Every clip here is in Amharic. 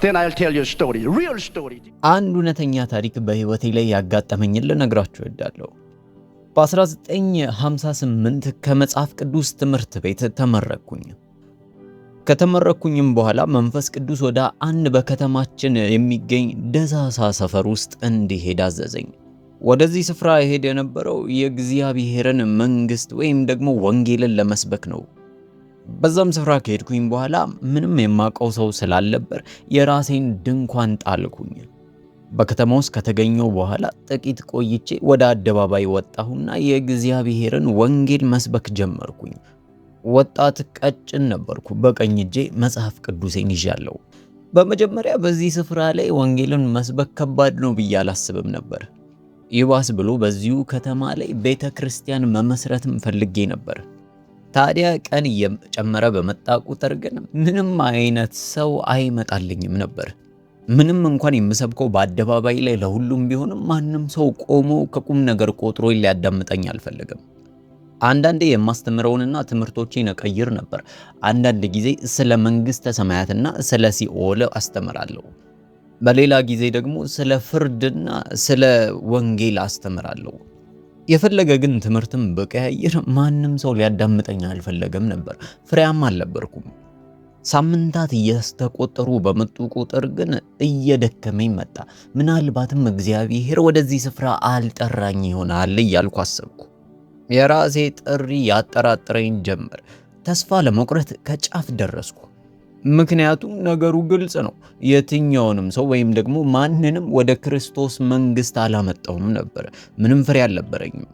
Then I'll tell you a story, real story. አንድ እውነተኛ ታሪክ በህይወቴ ላይ ያጋጠመኝን ልነግራችሁ እወዳለሁ። በ1958 ከመጽሐፍ ቅዱስ ትምህርት ቤት ተመረቅኩኝ። ከተመረቅኩኝም በኋላ መንፈስ ቅዱስ ወደ አንድ በከተማችን የሚገኝ ደሳሳ ሰፈር ውስጥ እንዲሄድ አዘዘኝ። ወደዚህ ስፍራ ሄድ የነበረው የእግዚአብሔርን መንግስት ወይም ደግሞ ወንጌልን ለመስበክ ነው። በዛም ስፍራ ከሄድኩኝ በኋላ ምንም የማውቀው ሰው ስላልነበር የራሴን ድንኳን ጣልኩኝ። በከተማው ውስጥ ከተገኘው በኋላ ጥቂት ቆይቼ ወደ አደባባይ ወጣሁና የእግዚአብሔርን ወንጌል መስበክ ጀመርኩኝ። ወጣት ቀጭን ነበርኩ። በቀኝ እጄ መጽሐፍ ቅዱሴን ይዣለሁ። በመጀመሪያ በዚህ ስፍራ ላይ ወንጌልን መስበክ ከባድ ነው ብዬ አላስብም ነበር። ይባስ ብሎ በዚሁ ከተማ ላይ ቤተክርስቲያን መመስረትም ፈልጌ ነበር። ታዲያ ቀን እየጨመረ በመጣ ቁጥር ግን ምንም አይነት ሰው አይመጣልኝም ነበር። ምንም እንኳን የምሰብከው በአደባባይ ላይ ለሁሉም ቢሆንም ማንም ሰው ቆሞ ከቁም ነገር ቆጥሮ ሊያዳምጠኝ አልፈለገም። አንዳንዴ የማስተምረውንና ትምህርቶቼን እቀይር ነበር። አንዳንድ ጊዜ ስለ መንግስተ ሰማያትና ስለ ሲኦል አስተምራለሁ። በሌላ ጊዜ ደግሞ ስለ ፍርድና ስለ ወንጌል አስተምራለሁ። የፈለገ ግን ትምህርትም በቀያየር ማንም ሰው ሊያዳምጠኝ አልፈለገም ነበር። ፍሬያም አልነበርኩም። ሳምንታት እየተቆጠሩ በመጡ ቁጥር ግን እየደከመኝ መጣ። ምናልባትም እግዚአብሔር ወደዚህ ስፍራ አልጠራኝ ይሆናል እያልኩ አሰብኩ። የራሴ ጥሪ ያጠራጥረኝ ጀመር። ተስፋ ለመቁረጥ ከጫፍ ደረስኩ። ምክንያቱም ነገሩ ግልጽ ነው። የትኛውንም ሰው ወይም ደግሞ ማንንም ወደ ክርስቶስ መንግስት አላመጣውም ነበር። ምንም ፍሬ አልነበረኝም፣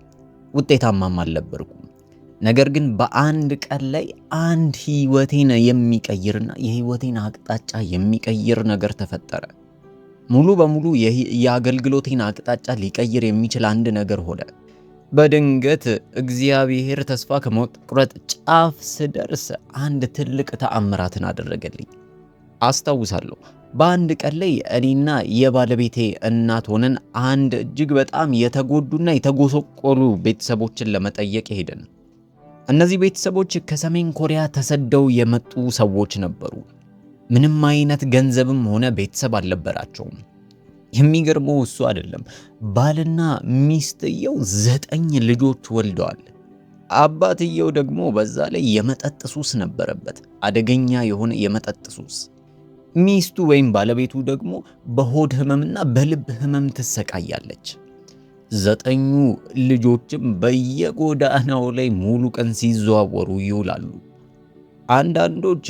ውጤታማም አልነበርኩም። ነገር ግን በአንድ ቀን ላይ አንድ ህይወቴን የሚቀይርና የህይወቴን አቅጣጫ የሚቀይር ነገር ተፈጠረ። ሙሉ በሙሉ የአገልግሎቴን አቅጣጫ ሊቀይር የሚችል አንድ ነገር ሆነ። በድንገት እግዚአብሔር ተስፋ ከመቁረጥ ጫፍ ስደርስ አንድ ትልቅ ተአምራትን አደረገልኝ። አስታውሳለሁ። በአንድ ቀን ላይ እኔና የባለቤቴ እናት ሆነን አንድ እጅግ በጣም የተጎዱና የተጎሰቆሉ ቤተሰቦችን ለመጠየቅ ሄድን። እነዚህ ቤተሰቦች ከሰሜን ኮሪያ ተሰደው የመጡ ሰዎች ነበሩ። ምንም አይነት ገንዘብም ሆነ ቤተሰብ አልነበራቸውም። የሚገርመው እሱ አይደለም፣ ባልና ሚስትየው 9 ልጆች ወልደዋል። አባትየው ደግሞ በዛ ላይ የመጠጥ ሱስ ነበረበት፣ አደገኛ የሆነ የመጠጥ ሱስ። ሚስቱ ወይም ባለቤቱ ደግሞ በሆድ ህመምና በልብ ህመም ትሰቃያለች። 9 ልጆችም በየጎዳናው ላይ ሙሉ ቀን ሲዘዋወሩ ይውላሉ። አንዳንዶች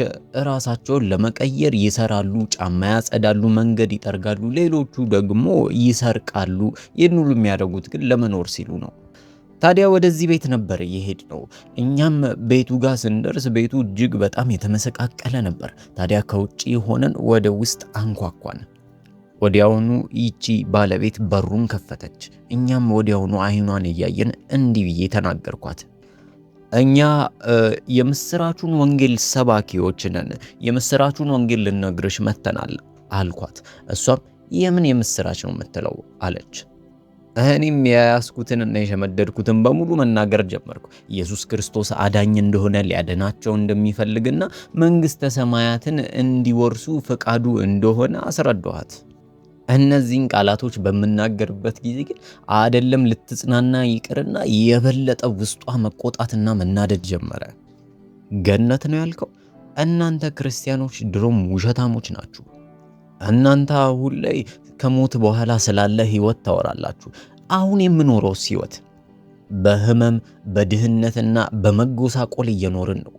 ራሳቸውን ለመቀየር ይሰራሉ፣ ጫማ ያጸዳሉ፣ መንገድ ይጠርጋሉ። ሌሎቹ ደግሞ ይሰርቃሉ። ይህን ሁሉ የሚያደርጉት ግን ለመኖር ሲሉ ነው። ታዲያ ወደዚህ ቤት ነበር የሄድነው። እኛም ቤቱ ጋር ስንደርስ ቤቱ እጅግ በጣም የተመሰቃቀለ ነበር። ታዲያ ከውጪ ሆነን ወደ ውስጥ አንኳኳን። ወዲያውኑ ይቺ ባለቤት በሩን ከፈተች። እኛም ወዲያውኑ አይኗን እያየን እንዲህ ብዬ ተናገርኳት። እኛ የምስራቹን ወንጌል ሰባኪዎች ነን። የምስራቹን ወንጌል ልነግርሽ መተናል አልኳት። እሷም የምን የምስራች ነው የምትለው አለች። እኔም የያዝኩትንና የሸመደድኩትን በሙሉ መናገር ጀመርኩ። ኢየሱስ ክርስቶስ አዳኝ እንደሆነ፣ ሊያድናቸው እንደሚፈልግና መንግስተ ሰማያትን እንዲወርሱ ፈቃዱ እንደሆነ አስረዳኋት። እነዚህን ቃላቶች በምናገርበት ጊዜ ግን አይደለም ልትጽናና ይቅርና የበለጠ ውስጧ መቆጣትና መናደድ ጀመረ። ገነት ነው ያልከው? እናንተ ክርስቲያኖች ድሮም ውሸታሞች ናችሁ። እናንተ አሁን ላይ ከሞት በኋላ ስላለ ህይወት ታወራላችሁ። አሁን የምኖረው ህይወት በህመም በድህነትና በመጎሳቆል እየኖርን ነው።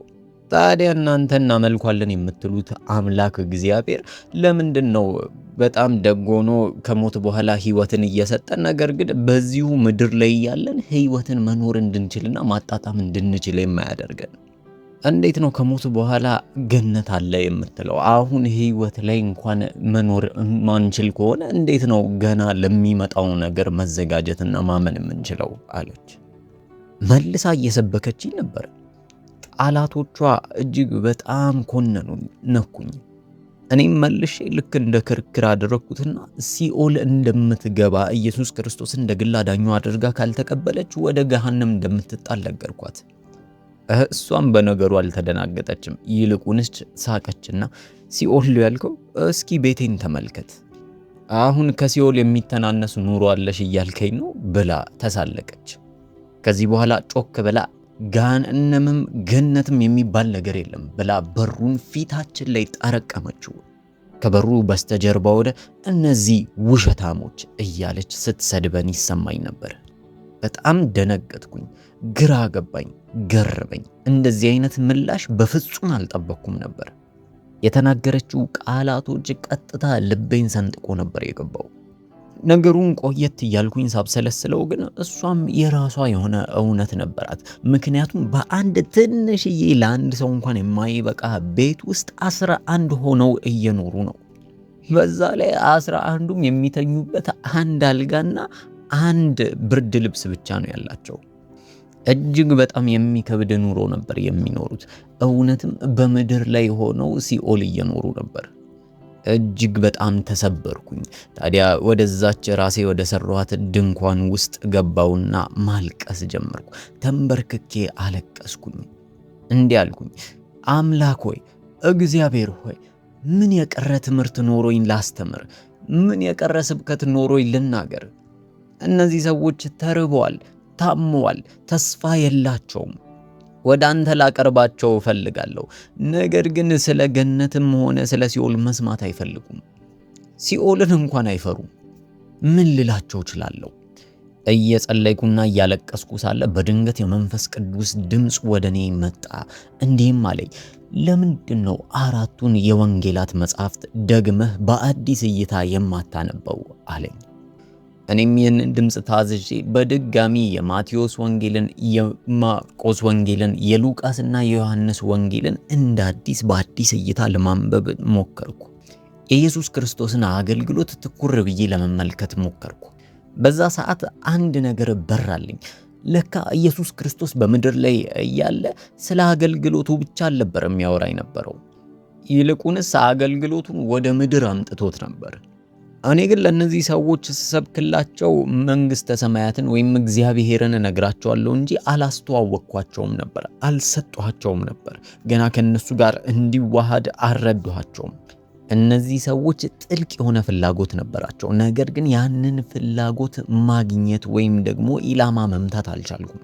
ታዲያ እናንተ እናመልኳለን የምትሉት አምላክ እግዚአብሔር ለምንድን ነው በጣም ደግ ሆኖ ከሞት በኋላ ህይወትን እየሰጠን፣ ነገር ግን በዚሁ ምድር ላይ ያለን ህይወትን መኖር እንድንችልና ማጣጣም እንድንችል የማያደርገን? እንዴት ነው ከሞት በኋላ ገነት አለ የምትለው? አሁን ህይወት ላይ እንኳን መኖር ማንችል ከሆነ እንዴት ነው ገና ለሚመጣው ነገር መዘጋጀትና ማመን የምንችለው? አለች። መልሳ እየሰበከችኝ ነበር። ቃላቶቿ እጅግ በጣም ኮነኑኝ፣ ነኩኝ። እኔም መልሼ ልክ እንደ ክርክር አደረኩትና ሲኦል እንደምትገባ ኢየሱስ ክርስቶስ እንደ ግል አዳኙ አድርጋ ካልተቀበለች ወደ ገሃነም እንደምትጣል ነገርኳት። እሷም በነገሩ አልተደናገጠችም። ይልቁንስ ሳቀችና ሲኦል ያልከው? እስኪ ቤቴን ተመልከት። አሁን ከሲኦል የሚተናነስ ኑሮ አለሽ እያልከኝ ነው ብላ ተሳለቀች። ከዚህ በኋላ ጮክ ብላ ገሃነምም ገነትም የሚባል ነገር የለም ብላ በሩን ፊታችን ላይ ጠረቀመችው። ከበሩ በስተጀርባ ወደ እነዚህ ውሸታሞች እያለች ስትሰድበን ይሰማኝ ነበር። በጣም ደነገጥኩኝ፣ ግራ ገባኝ፣ ገረመኝ። እንደዚህ አይነት ምላሽ በፍጹም አልጠበቅኩም ነበር። የተናገረችው ቃላቶች ቀጥታ ልቤን ሰንጥቆ ነበር የገባው። ነገሩን ቆየት እያልኩኝ ሳብሰለስለው ግን እሷም የራሷ የሆነ እውነት ነበራት። ምክንያቱም በአንድ ትንሽዬ ለአንድ ሰው እንኳን የማይበቃ ቤት ውስጥ 11 ሆነው እየኖሩ ነው። በዛ ላይ 11ዱም የሚተኙበት አንድ አልጋና አንድ ብርድ ልብስ ብቻ ነው ያላቸው። እጅግ በጣም የሚከብድ ኑሮ ነበር የሚኖሩት። እውነትም በምድር ላይ ሆነው ሲኦል እየኖሩ ነበር። እጅግ በጣም ተሰበርኩኝ። ታዲያ ወደዛች ራሴ ወደ ሰራኋት ድንኳን ውስጥ ገባውና ማልቀስ ጀመርኩ። ተንበርክኬ አለቀስኩኝ። እንዲህ አልኩኝ፣ አምላክ ሆይ፣ እግዚአብሔር ሆይ፣ ምን የቀረ ትምህርት ኖሮኝ ላስተምር? ምን የቀረ ስብከት ኖሮኝ ልናገር? እነዚህ ሰዎች ተርበዋል፣ ታመዋል፣ ተስፋ የላቸውም። ወደ አንተ ላቀርባቸው እፈልጋለሁ። ነገር ግን ስለ ገነትም ሆነ ስለ ሲኦል መስማት አይፈልጉም። ሲኦልን እንኳን አይፈሩም። ምን ልላቸው እችላለሁ? እየጸለይኩና እያለቀስኩ ሳለ በድንገት የመንፈስ ቅዱስ ድምፅ ወደ እኔ መጣ። እንዲህም አለኝ፣ ለምንድን ነው 4ቱን የወንጌላት መጻሕፍት ደግመህ በአዲስ እይታ የማታነበው አለኝ። እኔም ይህንን ድምፅ ታዝዤ በድጋሚ የማቴዎስ ወንጌልን፣ የማርቆስ ወንጌልን፣ የሉቃስና የዮሐንስ ወንጌልን እንደ አዲስ በአዲስ እይታ ለማንበብ ሞከርኩ። የኢየሱስ ክርስቶስን አገልግሎት ትኩር ብዬ ለመመልከት ሞከርኩ። በዛ ሰዓት አንድ ነገር በራልኝ። ለካ ኢየሱስ ክርስቶስ በምድር ላይ እያለ ስለ አገልግሎቱ ብቻ አልነበረም የሚያወራ የነበረው። ይልቁንስ አገልግሎቱን ወደ ምድር አምጥቶት ነበር። እኔ ግን ለነዚህ ሰዎች ስሰብክላቸው መንግስተ ሰማያትን ወይም እግዚአብሔርን እነግራቸዋለሁ እንጂ አላስተዋወቅኳቸውም ነበር፣ አልሰጧቸውም ነበር። ገና ከነሱ ጋር እንዲዋሃድ አልረዷቸውም። እነዚህ ሰዎች ጥልቅ የሆነ ፍላጎት ነበራቸው። ነገር ግን ያንን ፍላጎት ማግኘት ወይም ደግሞ ኢላማ መምታት አልቻልኩም።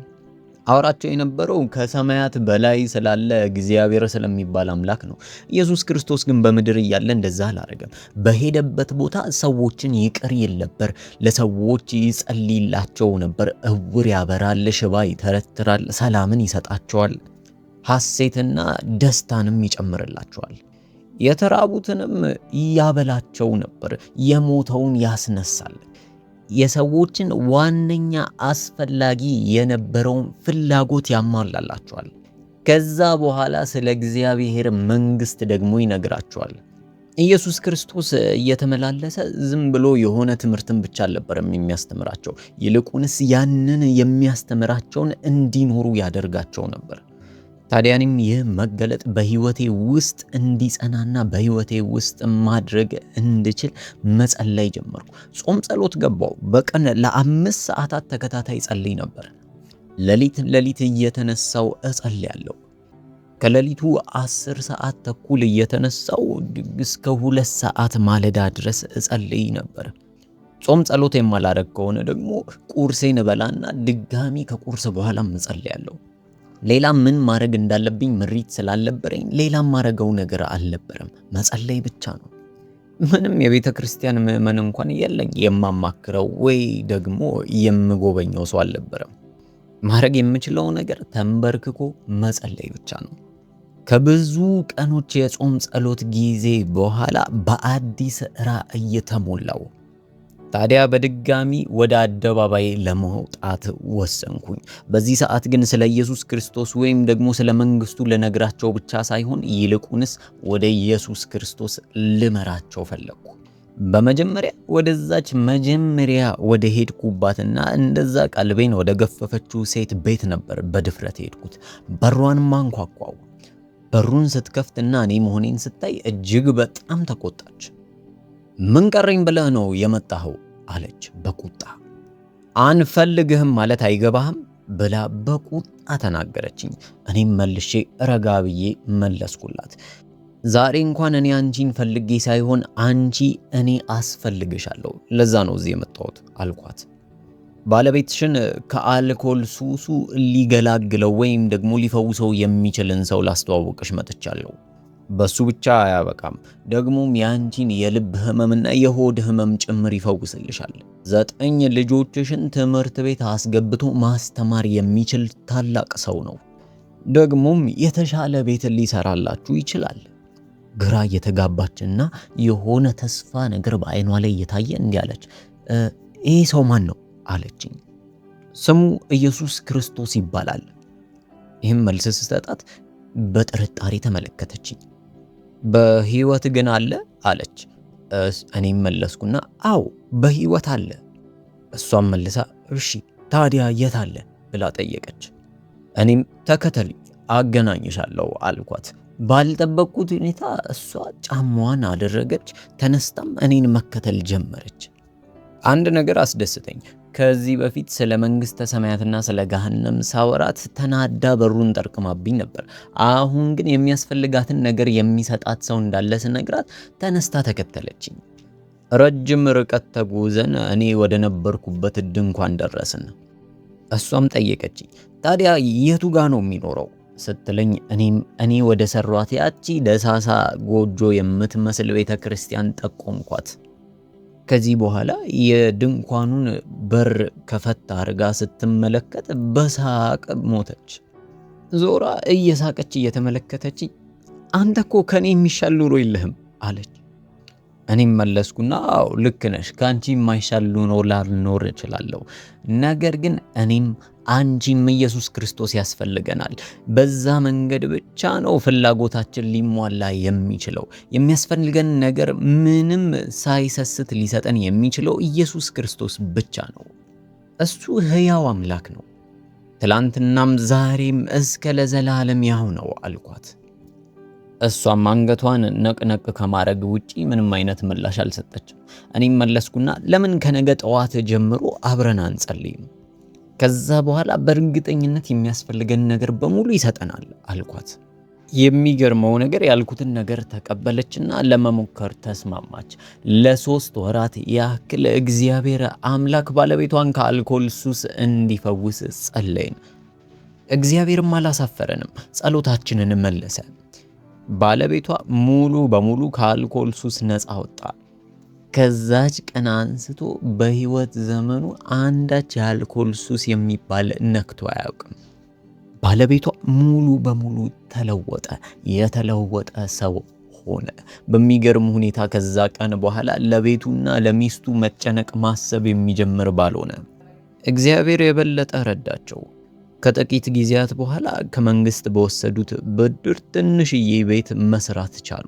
አወራቸው የነበረው ከሰማያት በላይ ስላለ እግዚአብሔር ስለሚባል አምላክ ነው። ኢየሱስ ክርስቶስ ግን በምድር እያለ እንደዛ አላደረገም። በሄደበት ቦታ ሰዎችን ይቅር ይል ነበር። ለሰዎች ይጸልይላቸው ነበር። እውር ያበራል፣ ሽባ ይተረትራል፣ ሰላምን ይሰጣቸዋል፣ ሐሴትና ደስታንም ይጨምርላቸዋል። የተራቡትንም ያበላቸው ነበር። የሞተውን ያስነሳል። የሰዎችን ዋነኛ አስፈላጊ የነበረውን ፍላጎት ያሟላላቸዋል። ከዛ በኋላ ስለ እግዚአብሔር መንግስት ደግሞ ይነግራቸዋል። ኢየሱስ ክርስቶስ እየተመላለሰ ዝም ብሎ የሆነ ትምህርትን ብቻ አልነበረም የሚያስተምራቸው። ይልቁንስ ያንን የሚያስተምራቸውን እንዲኖሩ ያደርጋቸው ነበር። ታዲያ እኔም ይህ መገለጥ በህይወቴ ውስጥ እንዲጸናና በህይወቴ ውስጥ ማድረግ እንድችል መጸለይ ጀመርኩ። ጾም ጸሎት ገባው። በቀን ለ5 ሰዓታት ተከታታይ ጸልይ ነበር። ሌሊት እየተነሳው እጸልያለሁ። ከሌሊቱ 10 ሰዓት ተኩል እየተነሳው እስከ 2 ሰዓት ማለዳ ድረስ እጸልይ ነበር። ጾም ጸሎት የማላደርግ ከሆነ ደግሞ ቁርሴን እበላና ድጋሚ ከቁርስ በኋላም እጸልያለሁ። ሌላ ምን ማድረግ እንዳለብኝ ምሪት ስላልነበረኝ ሌላ ማድረገው ነገር አልነበረም። መጸለይ ብቻ ነው። ምንም የቤተ ክርስቲያን ምዕመን እንኳን የለኝ የማማክረው ወይ ደግሞ የምጎበኘው ሰው አልነበረም። ማድረግ የምችለው ነገር ተንበርክኮ መጸለይ ብቻ ነው። ከብዙ ቀኖች የጾም ጸሎት ጊዜ በኋላ በአዲስ ራእይ ተሞላው። ታዲያ በድጋሚ ወደ አደባባይ ለመውጣት ወሰንኩኝ። በዚህ ሰዓት ግን ስለ ኢየሱስ ክርስቶስ ወይም ደግሞ ስለ መንግስቱ ልነግራቸው ብቻ ሳይሆን ይልቁንስ ወደ ኢየሱስ ክርስቶስ ልመራቸው ፈለግኩ። በመጀመሪያ ወደዛች መጀመሪያ ወደ ሄድኩባትና እንደዛ ቀልቤን ወደ ገፈፈችው ሴት ቤት ነበር በድፍረት ሄድኩት። በሯን ማንኳኳው። በሩን ስትከፍትና እኔ መሆኔን ስታይ እጅግ በጣም ተቆጣች። ምን ቀረኝ ብለህ ነው የመጣኸው? አለች በቁጣ። አንፈልግህም ማለት አይገባህም? ብላ በቁጣ ተናገረችኝ። እኔም መልሼ ረጋ ብዬ መለስኩላት። ዛሬ እንኳን እኔ አንቺን ፈልጌ ሳይሆን አንቺ እኔ አስፈልግሻለሁ፣ ለዛ ነው እዚህ የመጣሁት አልኳት። ባለቤትሽን ከአልኮል ሱሱ ሊገላግለው ወይም ደግሞ ሊፈውሰው የሚችልን ሰው ላስተዋውቅሽ መጥቻለሁ። በሱ ብቻ አያበቃም፣ ደግሞም የአንቺን የልብ ህመምና የሆድ ህመም ጭምር ይፈውስልሻል። 9 ልጆችሽን ትምህርት ቤት አስገብቶ ማስተማር የሚችል ታላቅ ሰው ነው። ደግሞም የተሻለ ቤት ሊሰራላችሁ ይችላል። ግራ የተጋባችና የሆነ ተስፋ ነገር በአይኗ ላይ እየታየ እንዲህ አለች፣ ይህ ሰው ማን ነው አለችኝ። ስሙ ኢየሱስ ክርስቶስ ይባላል። ይህም መልስ ስሰጣት በጥርጣሬ ተመለከተችኝ። በህይወት ግን አለ አለች። እኔም መለስኩና አዎ በህይወት አለ። እሷም መልሳ እሺ ታዲያ የት አለ ብላ ጠየቀች። እኔም ተከተሉኝ አገናኝሻለሁ አልኳት። ባልጠበቅኩት ሁኔታ እሷ ጫማዋን አደረገች፣ ተነስታም እኔን መከተል ጀመረች። አንድ ነገር አስደስተኝ። ከዚህ በፊት ስለ መንግሥተ ሰማያትና ስለ ገሃነም ሳወራት ተናዳ በሩን ጠርቅማብኝ ነበር። አሁን ግን የሚያስፈልጋትን ነገር የሚሰጣት ሰው እንዳለ ስነግራት ተነስታ ተከተለችኝ። ረጅም ርቀት ተጉዘን እኔ ወደ ነበርኩበት ድንኳን ደረስን። እሷም ጠየቀችኝ፣ ታዲያ የቱ ጋ ነው የሚኖረው ስትለኝ እኔ ወደ ሰሯት ያቺ ደሳሳ ጎጆ የምትመስል ቤተ ክርስቲያን ጠቆምኳት። ከዚህ በኋላ የድንኳኑን በር ከፈት አርጋ ስትመለከት በሳቅ ሞተች። ዞራ እየሳቀች እየተመለከተች አንተ እኮ ከኔ የሚሻል ኑሮ የለህም አለች። እኔም መለስኩና አዎ ልክ ነሽ፣ ከአንቺ የማይሻል ኑሮ ላልኖር እችላለሁ። ነገር ግን እኔም አንቺም ኢየሱስ ክርስቶስ ያስፈልገናል። በዛ መንገድ ብቻ ነው ፍላጎታችን ሊሟላ የሚችለው። የሚያስፈልገን ነገር ምንም ሳይሰስት ሊሰጠን የሚችለው ኢየሱስ ክርስቶስ ብቻ ነው። እሱ ሕያው አምላክ ነው። ትላንትናም ዛሬም እስከ ለዘላለም ያው ነው አልኳት። እሷም አንገቷን ነቅነቅ ከማድረግ ውጪ ምንም አይነት ምላሽ አልሰጠችም። እኔም መለስኩና ለምን ከነገ ጠዋት ጀምሮ አብረን አንጸልይም? ከዛ በኋላ በእርግጠኝነት የሚያስፈልገን ነገር በሙሉ ይሰጠናል አልኳት። የሚገርመው ነገር ያልኩትን ነገር ተቀበለችና ለመሞከር ተስማማች። ለ3 ወራት ያክል እግዚአብሔር አምላክ ባለቤቷን ከአልኮል ሱስ እንዲፈውስ ጸለይን። እግዚአብሔርም አላሳፈረንም፣ ጸሎታችንን መለሰ። ባለቤቷ ሙሉ በሙሉ ከአልኮል ሱስ ነፃ ወጣ። ከዛች ቀን አንስቶ በህይወት ዘመኑ አንዳች የአልኮል ሱስ የሚባል ነክቶ አያውቅም። ባለቤቷ ሙሉ በሙሉ ተለወጠ፣ የተለወጠ ሰው ሆነ። በሚገርም ሁኔታ ከዛ ቀን በኋላ ለቤቱና ለሚስቱ መጨነቅ ማሰብ የሚጀምር ባል ሆነ። እግዚአብሔር የበለጠ ረዳቸው። ከጥቂት ጊዜያት በኋላ ከመንግስት በወሰዱት ብድር ትንሽዬ ቤት መስራት ቻሉ።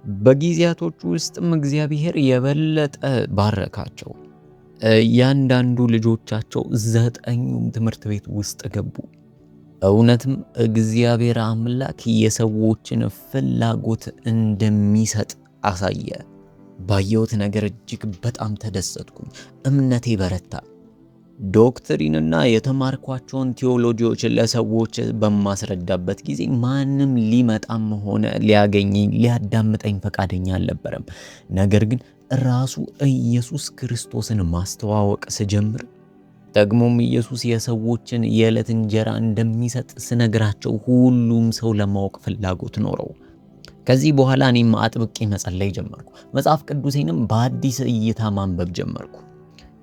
በጊዜያቶቹ ውስጥም እግዚአብሔር የበለጠ ባረካቸው። እያንዳንዱ ልጆቻቸው 9ኙም ትምህርት ቤት ውስጥ ገቡ። እውነትም እግዚአብሔር አምላክ የሰዎችን ፍላጎት እንደሚሰጥ አሳየ። ባየሁት ነገር እጅግ በጣም ተደሰትኩኝ። እምነቴ በረታ። ዶክትሪንና የተማርኳቸውን ቴዎሎጂዎች ለሰዎች በማስረዳበት ጊዜ ማንም ሊመጣም ሆነ ሊያገኘኝ ሊያዳምጠኝ ፈቃደኛ አልነበረም። ነገር ግን ራሱ ኢየሱስ ክርስቶስን ማስተዋወቅ ስጀምር፣ ደግሞም ኢየሱስ የሰዎችን የዕለት እንጀራ እንደሚሰጥ ስነግራቸው ሁሉም ሰው ለማወቅ ፍላጎት ኖረው። ከዚህ በኋላ እኔም አጥብቄ መጸለይ ጀመርኩ። መጽሐፍ ቅዱሴንም በአዲስ እይታ ማንበብ ጀመርኩ።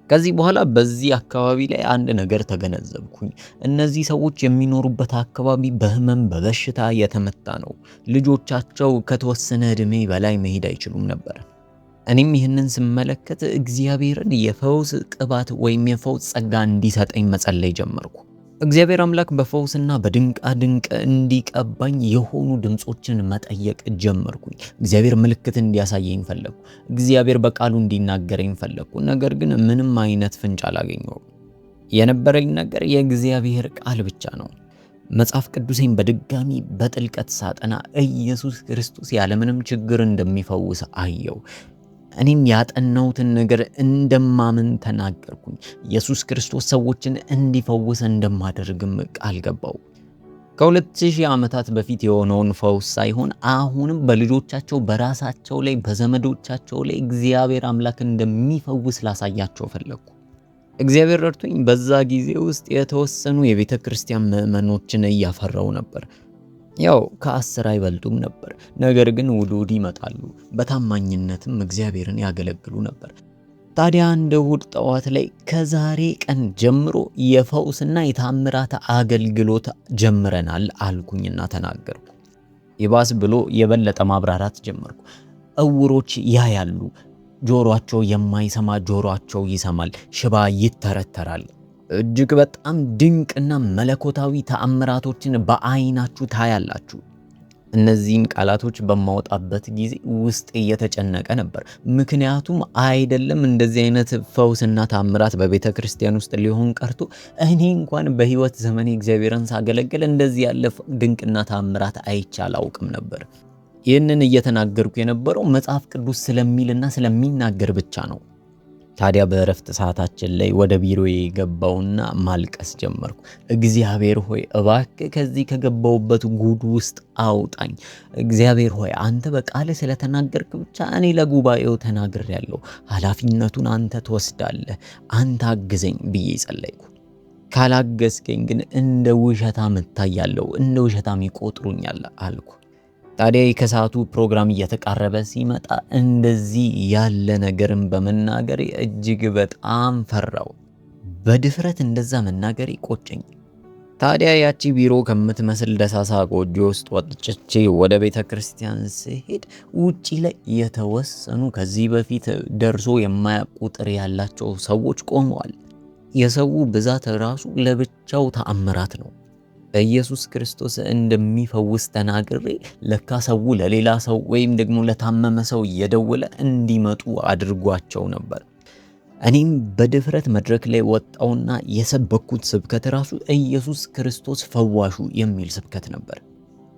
ከዚህ በኋላ በዚህ አካባቢ ላይ አንድ ነገር ተገነዘብኩኝ። እነዚህ ሰዎች የሚኖሩበት አካባቢ በህመም በበሽታ የተመታ ነው። ልጆቻቸው ከተወሰነ ዕድሜ በላይ መሄድ አይችሉም ነበር። እኔም ይህንን ስመለከት እግዚአብሔርን የፈውስ ቅባት ወይም የፈውስ ጸጋ እንዲሰጠኝ መጸለይ ጀመርኩ። እግዚአብሔር አምላክ በፈውስና በድንቃ ድንቅ እንዲቀባኝ የሆኑ ድምጾችን መጠየቅ ጀመርኩኝ። እግዚአብሔር ምልክት እንዲያሳየኝ ፈለግኩ። እግዚአብሔር በቃሉ እንዲናገረኝ ፈለግኩ። ነገር ግን ምንም አይነት ፍንጭ አላገኘሁም። የነበረኝ ነገር የእግዚአብሔር ቃል ብቻ ነው። መጽሐፍ ቅዱሴን በድጋሚ በጥልቀት ሳጠና ኢየሱስ ክርስቶስ ያለምንም ችግር እንደሚፈውስ አየው። እኔም ያጠናሁትን ነገር እንደማምን ተናገርኩኝ። ኢየሱስ ክርስቶስ ሰዎችን እንዲፈውስ እንደማደርግም ቃል ገባው። ከ2000 ዓመታት በፊት የሆነውን ፈውስ ሳይሆን አሁንም በልጆቻቸው በራሳቸው ላይ በዘመዶቻቸው ላይ እግዚአብሔር አምላክ እንደሚፈውስ ላሳያቸው ፈለግኩ። እግዚአብሔር ረድቶኝ በዛ ጊዜ ውስጥ የተወሰኑ የቤተ ክርስቲያን ምዕመኖችን እያፈራው ነበር። ያው ከ10 አይበልጡም ነበር። ነገር ግን ውድ ይመጣሉ። በታማኝነትም እግዚአብሔርን ያገለግሉ ነበር። ታዲያ እንደ እሁድ ጠዋት ላይ ከዛሬ ቀን ጀምሮ የፈውስና የታምራት አገልግሎት ጀምረናል አልኩኝና ተናገርኩ። ይባስ ብሎ የበለጠ ማብራራት ጀመርኩ። እውሮች ያያሉ፣ ጆሮአቸው የማይሰማ ጆሮአቸው ይሰማል፣ ሽባ ይተረተራል። እጅግ በጣም ድንቅና መለኮታዊ ተአምራቶችን በአይናችሁ ታያላችሁ። እነዚህን ቃላቶች በማወጣበት ጊዜ ውስጥ እየተጨነቀ ነበር። ምክንያቱም አይደለም እንደዚህ አይነት ፈውስና ተአምራት በቤተ ክርስቲያን ውስጥ ሊሆን ቀርቶ እኔ እንኳን በህይወት ዘመኔ እግዚአብሔርን ሳገለግል እንደዚህ ያለ ድንቅና ተአምራት አይቼ አላውቅም ነበር። ይህንን እየተናገርኩ የነበረው መጽሐፍ ቅዱስ ስለሚልና ስለሚናገር ብቻ ነው። ታዲያ በእረፍት ሰዓታችን ላይ ወደ ቢሮዬ ገባውና ማልቀስ ጀመርኩ። እግዚአብሔር ሆይ እባክህ ከዚህ ከገባውበት ጉድ ውስጥ አውጣኝ። እግዚአብሔር ሆይ አንተ በቃልህ ስለተናገርክ ብቻ እኔ ለጉባኤው ተናግሬያለሁ። ኃላፊነቱን አንተ ትወስዳለህ። አንተ አግዘኝ ብዬ ጸለይኩ። ካላገዝከኝ ግን እንደ ውሸታም እታያለሁ፣ እንደ ውሸታም ይቆጥሩኛል አልኩ። ታዲያ ከሰዓቱ ፕሮግራም እየተቃረበ ሲመጣ እንደዚህ ያለ ነገርን በመናገር እጅግ በጣም ፈራው። በድፍረት እንደዛ መናገር ይቆጨኝ። ታዲያ ያቺ ቢሮ ከምትመስል ደሳሳ ጎጆ ውስጥ ወጥቼ ወደ ቤተ ክርስቲያን ስሄድ ውጪ ላይ የተወሰኑ ከዚህ በፊት ደርሶ የማያውቅ ቁጥር ያላቸው ሰዎች ቆመዋል። የሰው ብዛት ራሱ ለብቻው ተአምራት ነው። ኢየሱስ ክርስቶስ እንደሚፈውስ ተናግሬ ለካ ሰው ለሌላ ሰው ወይም ደግሞ ለታመመ ሰው እየደወለ እንዲመጡ አድርጓቸው ነበር። እኔም በድፍረት መድረክ ላይ ወጣውና የሰበኩት ስብከት ራሱ ኢየሱስ ክርስቶስ ፈዋሹ የሚል ስብከት ነበር።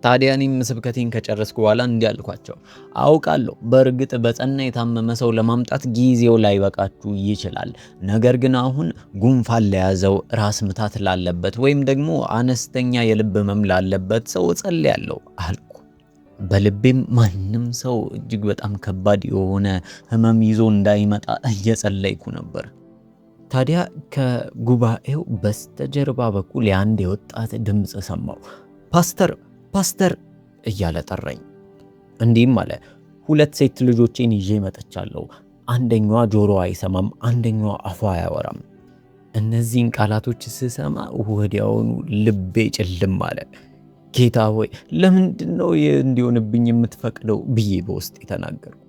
ታዲያ እኔም ስብከቴን ከጨረስኩ በኋላ እንዲህ አልኳቸው፣ አውቃለሁ በእርግጥ በጸና የታመመ ሰው ለማምጣት ጊዜው ላይበቃችሁ ይችላል። ነገር ግን አሁን ጉንፋን ለያዘው፣ ራስ ምታት ላለበት ወይም ደግሞ አነስተኛ የልብ ህመም ላለበት ሰው እጸልያለሁ አልኩ። በልቤም ማንም ሰው እጅግ በጣም ከባድ የሆነ ህመም ይዞ እንዳይመጣ እየጸለይኩ ነበር። ታዲያ ከጉባኤው በስተጀርባ በኩል የአንድ የወጣት ድምፅ ሰማው። ፓስተር እያለ ጠራኝ። እንዲህም አለ፣ 2 ሴት ልጆቼን ይዤ መጥቻለሁ። አንደኛዋ ጆሮዋ አይሰማም፣ አንደኛዋ አፏ አያወራም። እነዚህን ቃላቶች ስሰማ ወዲያውኑ ልቤ ጭልም አለ። ጌታ ሆይ ለምንድን ነው እንዲሆንብኝ የምትፈቅደው ብዬ በውስጥ ተናገርኩ።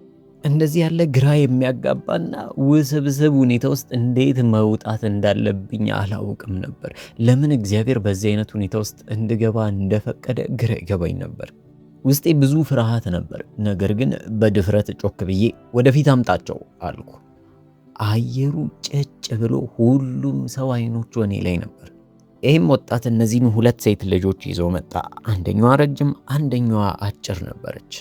እንደዚህ ያለ ግራ የሚያጋባና ውስብስብ ሁኔታ ውስጥ እንዴት መውጣት እንዳለብኝ አላውቅም ነበር። ለምን እግዚአብሔር በዚህ አይነት ሁኔታ ውስጥ እንድገባ እንደፈቀደ ግራ ይገባኝ ነበር። ውስጤ ብዙ ፍርሃት ነበር። ነገር ግን በድፍረት ጮክ ብዬ ወደፊት አምጣቸው አልኩ። አየሩ ጨጭ ብሎ ሁሉም ሰው አይኖቹ እኔ ላይ ነበር። ይህም ወጣት እነዚህን 2 ሴት ልጆች ይዞ መጣ። አንደኛዋ ረጅም፣ አንደኛዋ አጭር ነበረች።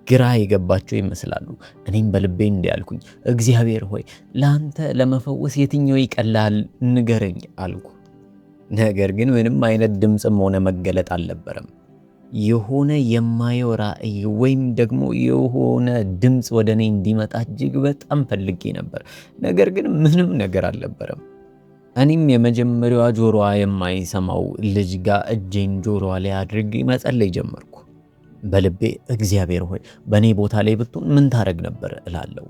ግራ የገባቸው ይመስላሉ። እኔም በልቤ እንዲያልኩኝ፣ እግዚአብሔር ሆይ ለአንተ ለመፈወስ የትኛው ይቀላል ንገረኝ አልኩ። ነገር ግን ምንም አይነት ድምፅም ሆነ መገለጥ አልነበረም። የሆነ የማየው ራእይ ወይም ደግሞ የሆነ ድምፅ ወደ እኔ እንዲመጣ እጅግ በጣም ፈልጌ ነበር። ነገር ግን ምንም ነገር አልነበረም። እኔም የመጀመሪያዋ ጆሮዋ የማይሰማው ልጅ ጋር እጄን ጆሮዋ ላይ አድርጌ መጸለይ ጀመርኩ። በልቤ እግዚአብሔር ሆይ በእኔ ቦታ ላይ ብትሆን ምን ታረግ ነበር እላለሁ።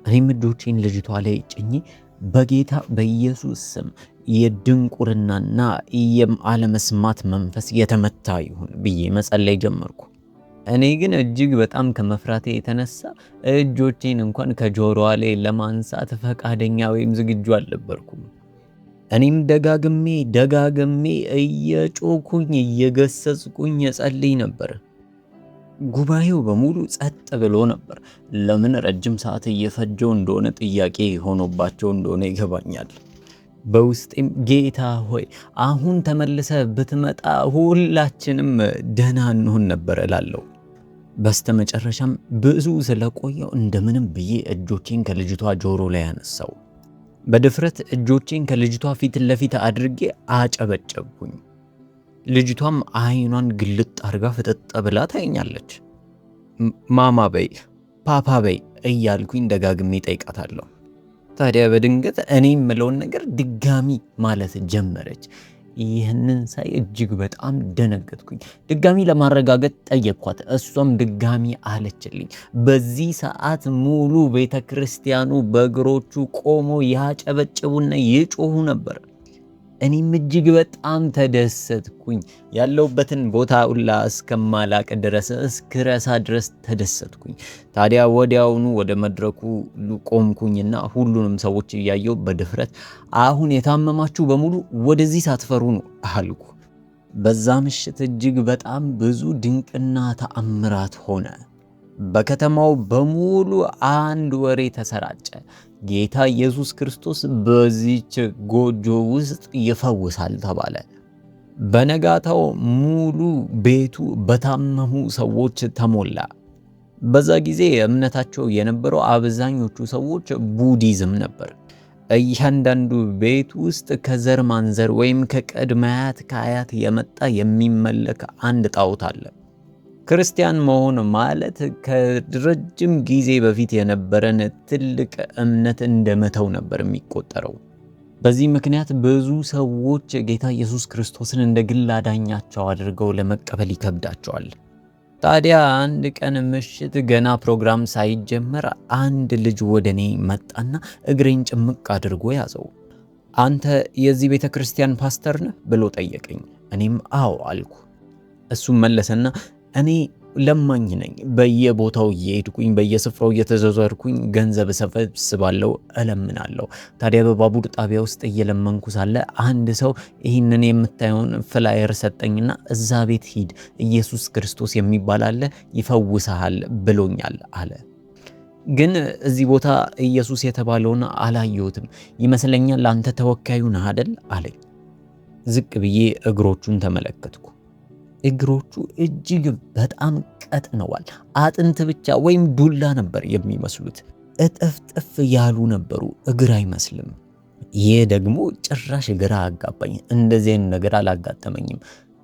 እኔም እጆቼን ልጅቷ ላይ ጭኜ በጌታ በኢየሱስ ስም የድንቁርናና የአለመስማት መንፈስ የተመታ ይሁን ብዬ መጸለይ ጀመርኩ። እኔ ግን እጅግ በጣም ከመፍራቴ የተነሳ እጆቼን እንኳን ከጆሮዋ ላይ ለማንሳት ፈቃደኛ ወይም ዝግጁ አልነበርኩም። እኔም ደጋግሜ እየጮኩኝ እየገሰጽኩኝ እጸልይ ነበር። ጉባኤው በሙሉ ጸጥ ብሎ ነበር። ለምን ረጅም ሰዓት እየፈጀው እንደሆነ ጥያቄ ሆኖባቸው እንደሆነ ይገባኛል። በውስጤም ጌታ ሆይ አሁን ተመልሰ ብትመጣ ሁላችንም ደህና እንሆን ነበር እላለሁ። በስተመጨረሻም ብዙ ስለቆየው እንደምንም ብዬ እጆቼን ከልጅቷ ጆሮ ላይ ያነሳው። በድፍረት እጆቼን ከልጅቷ ፊት ለፊት አድርጌ አጨበጨብኩኝ። ልጅቷም አይኗን ግልጥ አድርጋ ፍጥጥ ብላ ታየኛለች። ማማ በይ፣ ፓፓ በይ እያልኩኝ ደጋግሜ ጠይቃታለሁ። ታዲያ በድንገት እኔ የምለውን ነገር ድጋሚ ማለት ጀመረች። ይህንን ሳይ እጅግ በጣም ደነገጥኩኝ። ድጋሚ ለማረጋገጥ ጠየቅኳት። እሷም ድጋሚ አለችልኝ። በዚህ ሰዓት ሙሉ ቤተ ክርስቲያኑ በእግሮቹ ቆሞ ያጨበጭቡና ይጮሁ ነበር። እኔም እጅግ በጣም ተደሰትኩኝ። ያለውበትን ቦታ ሁላ እስከማላቅ ድረስ እስክረሳ ድረስ ተደሰትኩኝ። ታዲያ ወዲያውኑ ወደ መድረኩ ቆምኩኝና ሁሉንም ሰዎች እያየው በድፍረት አሁን የታመማችሁ በሙሉ ወደዚህ ሳትፈሩ ነው አልኩ። በዛ ምሽት እጅግ በጣም ብዙ ድንቅና ተአምራት ሆነ። በከተማው በሙሉ አንድ ወሬ ተሰራጨ። ጌታ ኢየሱስ ክርስቶስ በዚች ጎጆ ውስጥ ይፈውሳል ተባለ። በነጋታው ሙሉ ቤቱ በታመሙ ሰዎች ተሞላ። በዛ ጊዜ እምነታቸው የነበረው አብዛኞቹ ሰዎች ቡዲዝም ነበር። እያንዳንዱ ቤት ውስጥ ከዘር ማንዘር ወይም ከቅድመ አያት ከአያት የመጣ የሚመለክ አንድ ጣዖት አለ። ክርስቲያን መሆን ማለት ከረጅም ጊዜ በፊት የነበረን ትልቅ እምነት እንደመተው ነበር የሚቆጠረው። በዚህ ምክንያት ብዙ ሰዎች ጌታ ኢየሱስ ክርስቶስን እንደ ግል አዳኛቸው አድርገው ለመቀበል ይከብዳቸዋል። ታዲያ አንድ ቀን ምሽት ገና ፕሮግራም ሳይጀመር አንድ ልጅ ወደ እኔ መጣና እግሬን ጭምቅ አድርጎ ያዘው። አንተ የዚህ ቤተ ክርስቲያን ፓስተር ነህ ብሎ ጠየቀኝ። እኔም አዎ አልኩ። እሱም መለሰና እኔ ለማኝ ነኝ። በየቦታው እየሄድኩኝ በየስፍራው እየተዘዘርኩኝ ገንዘብ ሰበስባለሁ፣ እለምናለሁ። ታዲያ በባቡር ጣቢያ ውስጥ እየለመንኩ ሳለ አንድ ሰው ይህንን የምታየውን ፍላየር ሰጠኝና እዛ ቤት ሂድ፣ ኢየሱስ ክርስቶስ የሚባል አለ፣ ይፈውስሃል ብሎኛል አለ። ግን እዚህ ቦታ ኢየሱስ የተባለውን አላየሁትም ይመስለኛል፣ አንተ ተወካዩ ነህ አይደል አለኝ። ዝቅ ብዬ እግሮቹን ተመለከትኩ። እግሮቹ እጅግ በጣም ቀጥነዋል። አጥንት ብቻ ወይም ዱላ ነበር የሚመስሉት። እጥፍጥፍ ያሉ ነበሩ፣ እግር አይመስልም። ይህ ደግሞ ጭራሽ ግራ አጋባኝ። እንደዚህ አይነት ነገር አላጋጠመኝም።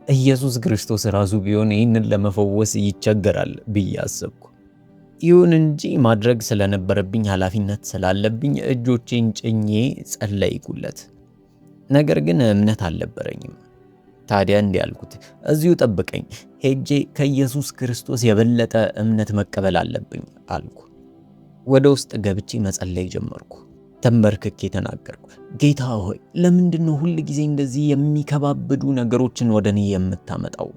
ኢየሱስ ክርስቶስ ራሱ ቢሆን ይህንን ለመፈወስ ይቸገራል ብዬ አሰብኩ። ይሁን እንጂ ማድረግ ስለነበረብኝ ኃላፊነት ስላለብኝ እጆቼን ጭኜ ጸለይኩለት። ነገር ግን እምነት አልነበረኝም። ታዲያ እንዲህ አልኩት፣ እዚሁ ጠብቀኝ፣ ሄጄ ከኢየሱስ ክርስቶስ የበለጠ እምነት መቀበል አለብኝ አልኩ። ወደ ውስጥ ገብቼ መጸለይ ጀመርኩ። ተንበርክኬ ተናገርኩ፣ ጌታ ሆይ ለምንድነው ሁል ጊዜ እንደዚህ የሚከባብዱ ነገሮችን ወደ እኔ የምታመጣው?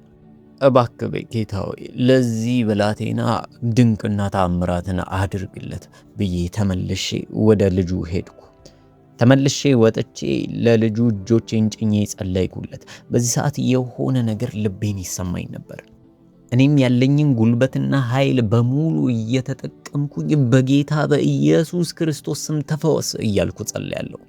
እባክህ ጌታ ሆይ ለዚህ ብላቴና ድንቅና ተአምራትን አድርግለት ብዬ ተመልሼ ወደ ልጁ ሄድኩ። ተመልሼ ወጥቼ ለልጁ እጆቼን ጭኜ ጸለይኩለት። በዚህ ሰዓት የሆነ ነገር ልቤን ይሰማኝ ነበር። እኔም ያለኝን ጉልበትና ኃይል በሙሉ እየተጠቀምኩኝ በጌታ በኢየሱስ ክርስቶስ ስም ተፈወስ እያልኩ ጸልያለሁ።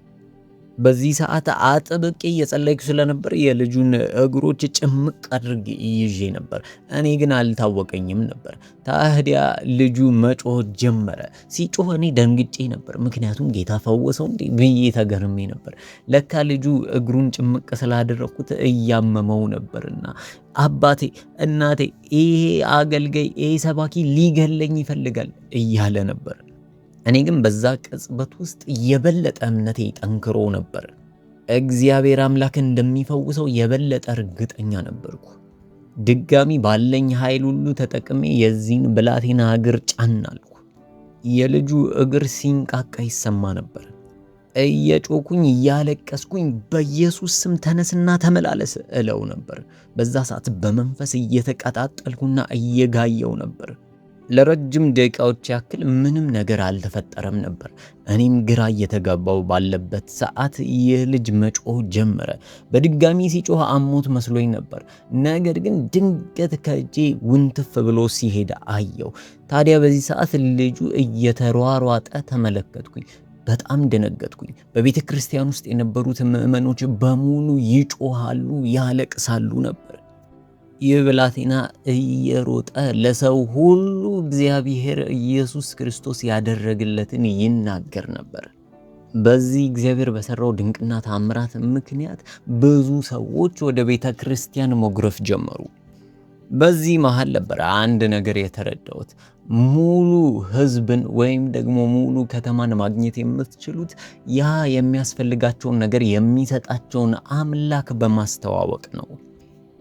በዚህ ሰዓት አጥብቄ እየጸለይኩ ስለነበር የልጁን እግሮች ጭምቅ አድርጌ ይዤ ነበር። እኔ ግን አልታወቀኝም ነበር። ታዲያ ልጁ መጮህ ጀመረ። ሲጮህ እኔ ደንግጬ ነበር። ምክንያቱም ጌታ ፈወሰው እንዴ ብዬ ተገርሜ ነበር። ለካ ልጁ እግሩን ጭምቅ ስላደረኩት እያመመው ነበርና አባቴ፣ እናቴ፣ ይሄ አገልጋይ፣ ይሄ ሰባኪ ሊገለኝ ይፈልጋል እያለ ነበር። እኔ ግን በዛ ቅጽበት ውስጥ የበለጠ እምነቴ ጠንክሮ ነበር። እግዚአብሔር አምላክ እንደሚፈውሰው የበለጠ እርግጠኛ ነበርኩ። ድጋሚ ባለኝ ኃይል ሁሉ ተጠቅሜ የዚህን ብላቴና እግር ጫን አልኩ። የልጁ እግር ሲንቃቃ ይሰማ ነበር። እየጮኩኝ እያለቀስኩኝ በኢየሱስ ስም ተነስና ተመላለስ እለው ነበር። በዛ ሰዓት በመንፈስ እየተቀጣጠልኩና እየጋየው ነበር። ለረጅም ደቂቃዎች ያክል ምንም ነገር አልተፈጠረም ነበር። እኔም ግራ እየተጋባው ባለበት ሰዓት ይህ ልጅ መጮህ ጀመረ። በድጋሚ ሲጮህ አሞት መስሎኝ ነበር። ነገር ግን ድንገት ከእጄ ውንትፍ ብሎ ሲሄድ አየው። ታዲያ በዚህ ሰዓት ልጁ እየተሯሯጠ ተመለከትኩኝ። በጣም ደነገጥኩኝ። በቤተ ክርስቲያን ውስጥ የነበሩት ምዕመኖች በሙሉ ይጮሃሉ፣ ያለቅሳሉ ነበር። ይህ ብላቴና እየሮጠ ለሰው ሁሉ እግዚአብሔር ኢየሱስ ክርስቶስ ያደረገለትን ይናገር ነበር። በዚህ እግዚአብሔር በሰራው ድንቅና ተአምራት ምክንያት ብዙ ሰዎች ወደ ቤተ ክርስቲያን መጉረፍ ጀመሩ። በዚህ መሃል ነበር አንድ ነገር የተረዳሁት። ሙሉ ሕዝብን ወይም ደግሞ ሙሉ ከተማን ማግኘት የምትችሉት ያ የሚያስፈልጋቸውን ነገር የሚሰጣቸውን አምላክ በማስተዋወቅ ነው።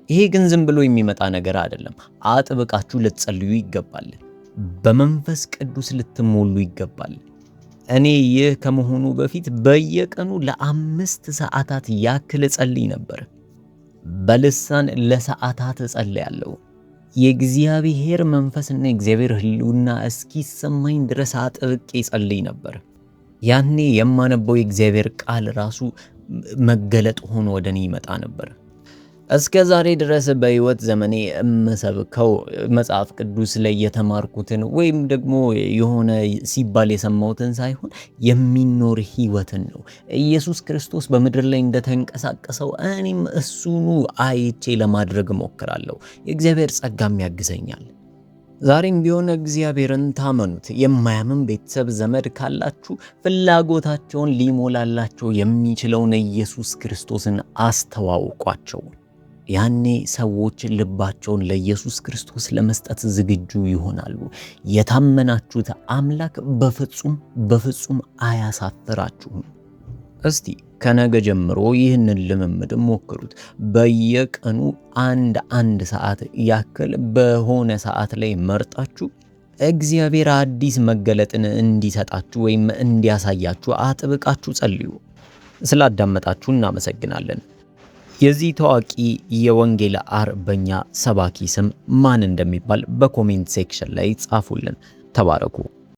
ይሄ ግን ዝም ብሎ የሚመጣ ነገር አይደለም። አጥብቃችሁ ልትጸልዩ ይገባል። በመንፈስ ቅዱስ ልትሞሉ ይገባል። እኔ ይህ ከመሆኑ በፊት በየቀኑ ለ5 ሰዓታት ያክል እጸልይ ነበር። በልሳን ለሰዓታት እጸልያለሁ። የእግዚአብሔር መንፈስና የእግዚአብሔር ሕልውና እስኪሰማኝ ድረስ አጥብቄ እጸልይ ነበር። ያኔ የማነበው የእግዚአብሔር ቃል ራሱ መገለጥ ሆኖ ወደ እኔ ይመጣ ነበር። እስከ ዛሬ ድረስ በሕይወት ዘመኔ የምሰብከው መጽሐፍ ቅዱስ ላይ የተማርኩትን ወይም ደግሞ የሆነ ሲባል የሰማሁትን ሳይሆን የሚኖር ሕይወትን ነው። ኢየሱስ ክርስቶስ በምድር ላይ እንደተንቀሳቀሰው እኔም እሱኑ አይቼ ለማድረግ እሞክራለሁ። የእግዚአብሔር ጸጋም ያግዘኛል። ዛሬም ቢሆን እግዚአብሔርን ታመኑት። የማያምን ቤተሰብ ዘመድ ካላችሁ ፍላጎታቸውን ሊሞላላቸው የሚችለውን ኢየሱስ ክርስቶስን አስተዋውቋቸው። ያኔ ሰዎች ልባቸውን ለኢየሱስ ክርስቶስ ለመስጠት ዝግጁ ይሆናሉ። የታመናችሁት አምላክ በፍጹም አያሳፍራችሁም። እስቲ ከነገ ጀምሮ ይህንን ልምምድ ሞክሩት። በየቀኑ አንድ ሰዓት ያክል በሆነ ሰዓት ላይ መርጣችሁ እግዚአብሔር አዲስ መገለጥን እንዲሰጣችሁ ወይም እንዲያሳያችሁ አጥብቃችሁ ጸልዩ። ስላዳመጣችሁ እናመሰግናለን። የዚህ ታዋቂ የወንጌል አርበኛ ሰባኪ ስም ማን እንደሚባል በኮሜንት ሴክሽን ላይ ጻፉልን። ተባረኩ።